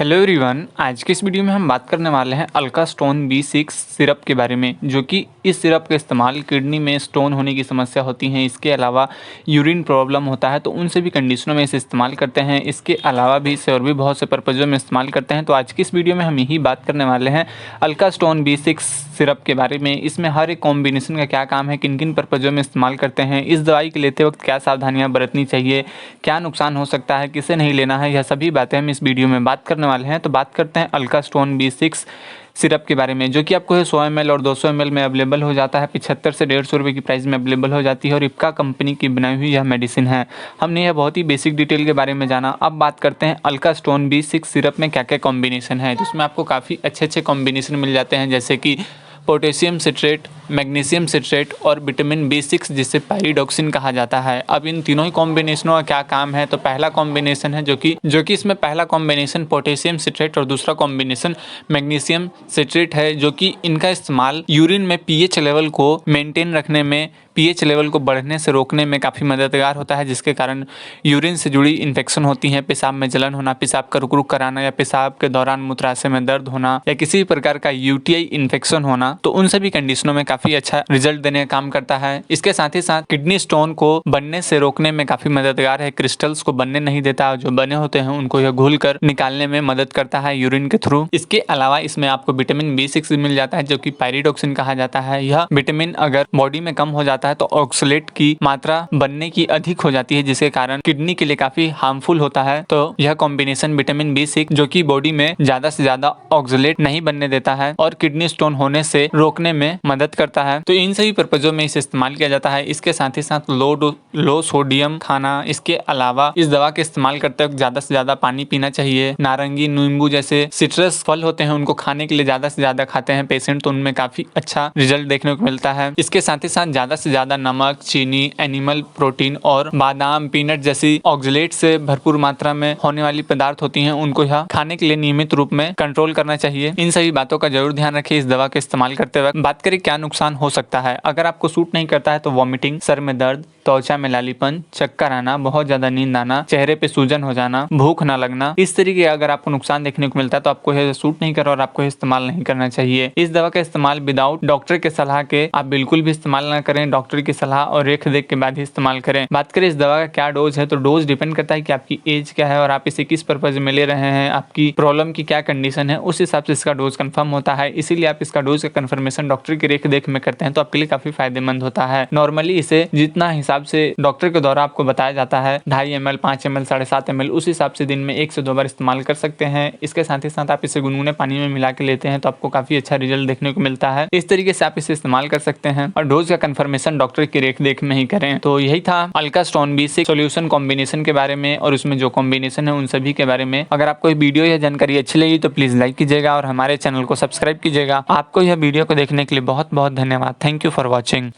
Hello everyone, आज के इस वीडियो में हम बात करने वाले हैं अल्का स्टोन B6 सिरप के बारे में, जो कि इस सिरप का इस्तेमाल किडनी में स्टोन होने की समस्या होती है। इसके अलावा यूरिन प्रॉब्लम होता है तो उन सभी कंडीशनों में इसे इस्तेमाल करते हैं। इसके अलावा भी इसे और भी बहुत से पर्पज़ों में इस्तेमाल करते हैं। तो आज की इस वीडियो में हम यही बात करने वाले हैं अल्का स्टोन B6 सिरप के बारे में। इसमें हर एक कॉम्बिनेशन का क्या काम है, किन किन पर्पज़ों में इस्तेमाल करते हैं, इस दवाई के लेते वक्त क्या सावधानियाँ बरतनी चाहिए, क्या नुकसान हो सकता है, किसे नहीं लेना है, यह सभी बातें हम इस वीडियो में बात करने वाले हैं। तो बात करते हैं अल्का स्टोन B6 सिरप के बारे में, जो कि आपको 100 ml और 200 ml में अवेलेबल हो जाता है। 75 से 150 रुपये की प्राइस में अवेलेबल हो जाती है और इप्का कंपनी की बनाई हुई यह मेडिसिन है। हमने यह बहुत ही बेसिक डिटेल के बारे में जाना। अब बात करते हैं अल्का स्टोन B6 सिरप में क्या क्या कॉम्बिनेशन है। तो उसमें आपको काफ़ी अच्छे कॉम्बिनेशन मिल जाते हैं, जैसे कि पोटेशियम सिट्रेट, मैग्नीशियम सिट्रेट और विटामिन B6 जिसे पायरिडॉक्सिन कहा जाता है। अब इन तीनों ही कॉम्बिनेशनों का क्या काम है, तो पहला कॉम्बिनेशन है जो कि इसमें पहला कॉम्बिनेशन पोटेशियम सिट्रेट और दूसरा कॉम्बिनेशन मैग्नीशियम सिट्रेट है, जो कि इनका इस्तेमाल यूरिन में पीएच लेवल को मेंटेन रखने में, पीएच लेवल को बढ़ने से रोकने में काफ़ी मददगार होता है, जिसके कारण यूरिन से जुड़ी इन्फेक्शन होती हैं, पेशाब में जलन होना, पेशाब का रुक रुक कराना या पेशाब के दौरान मूत्राशय में दर्द होना या किसी भी प्रकार का यूटीआई इन्फेक्शन होना, तो उन सभी कंडीशनों में काफ़ी अच्छा रिजल्ट देने का काम करता है। इसके साथ ही साथ किडनी स्टोन को बनने से रोकने में काफ़ी मददगार है। क्रिस्टल्स को बनने नहीं देता, जो बने होते हैं उनको यह घोल कर निकालने में मदद करता है यूरिन के थ्रू। इसके अलावा इसमें आपको विटामिन B6 मिल जाता है, जो कि पायरिडॉक्सिन कहा जाता है। यह विटामिन अगर बॉडी में कम हो जाता है तो ऑक्सलेट की मात्रा बनने की अधिक हो जाती है, जिसके कारण किडनी के लिए काफ़ी हार्मफुल होता है। तो यह कॉम्बिनेशन विटामिन B6 जो कि बॉडी में ज़्यादा से ज़्यादा ऑक्सलेट नहीं बनने देता है और किडनी स्टोन होने से रोकने में मदद करता है। तो इन सभी पर्पजों में इसे इस्तेमाल किया जाता है। इसके साथ ही साथ लो सोडियम खाना, इसके अलावा इस दवा के इस्तेमाल करते वक्त ज़्यादा से ज़्यादा पानी पीना चाहिए। नारंगी, नींबू जैसे सिट्रस फल होते हैं उनको खाने के लिए ज़्यादा से ज़्यादा खाते हैं पेशेंट, तो उनमें काफ़ी अच्छा रिजल्ट देखने को मिलता है। इसके साथ ही साथ ज़्यादा से ज़्यादा नमक, चीनी, एनिमल प्रोटीन और बादाम, पीनट जैसी ऑक्सलेट से भरपूर मात्रा में होने वाली पदार्थ होती हैं, उनको यह खाने के लिए नियमित रूप में कंट्रोल करना चाहिए। इन सभी बातों का जरूर ध्यान रखें इस दवा के इस्तेमाल करते वक्त। बात करें क्या नुकसान हो सकता है। अगर आपको सूट नहीं करता है तो वॉमिटिंग, सर में दर्द, त्वचा में लालीपन, चक्कर आना, बहुत ज्यादा नींद आना, चेहरे पे सूजन हो जाना, भूख ना लगना, इस तरीके अगर आपको नुकसान देखने को मिलता है तो आपको यह सूट नहीं कर और आपको इस्तेमाल नहीं करना चाहिए। इस दवा का इस्तेमाल विदाउट डॉक्टर के सलाह के आप बिल्कुल भी इस्तेमाल ना करें। डॉक्टर की सलाह और रेख देख के बाद ही इस्तेमाल करें। बात करें इस दवा का क्या डोज है, तो डोज डिपेंड करता है कि आपकी एज क्या है और आप इसे किस पर्पज में ले रहे हैं, आपकी प्रॉब्लम की क्या कंडीशन है, उस हिसाब से इसका डोज कंफर्म होता है। इसीलिए आप इसका डोज का कंफर्मेशन डॉक्टर की रेख देख में करते हैं तो आपके लिए काफी फायदेमंद होता है। नॉर्मली इसे जितना हिसाब से डॉक्टर के द्वारा आपको बताया जाता है 2.5 ml, 5 ml, 7.5 ml, उस हिसाब से दिन में 1 से 2 बार इस्तेमाल कर सकते हैं। इसके साथ ही साथ आप इसे गुनगुने पानी में मिला के लेते हैं तो आपको काफी अच्छा रिजल्ट देखने को मिलता है। इस तरीके से आप इसे इस्तेमाल कर सकते हैं और डोज का कंफर्मेशन डॉक्टर की रेख देख में ही करें। तो यही था Alka stone B6 solution combination के बारे में और उसमें जो कॉम्बिनेशन है उन सभी के बारे में। अगर आपको वीडियो या जानकारी अच्छी लगी तो प्लीज लाइक कीजिएगा और हमारे चैनल को सब्सक्राइब कीजिएगा। आपको यह वीडियो को देखने के लिए बहुत बहुत धन्यवाद। Thank you for watching.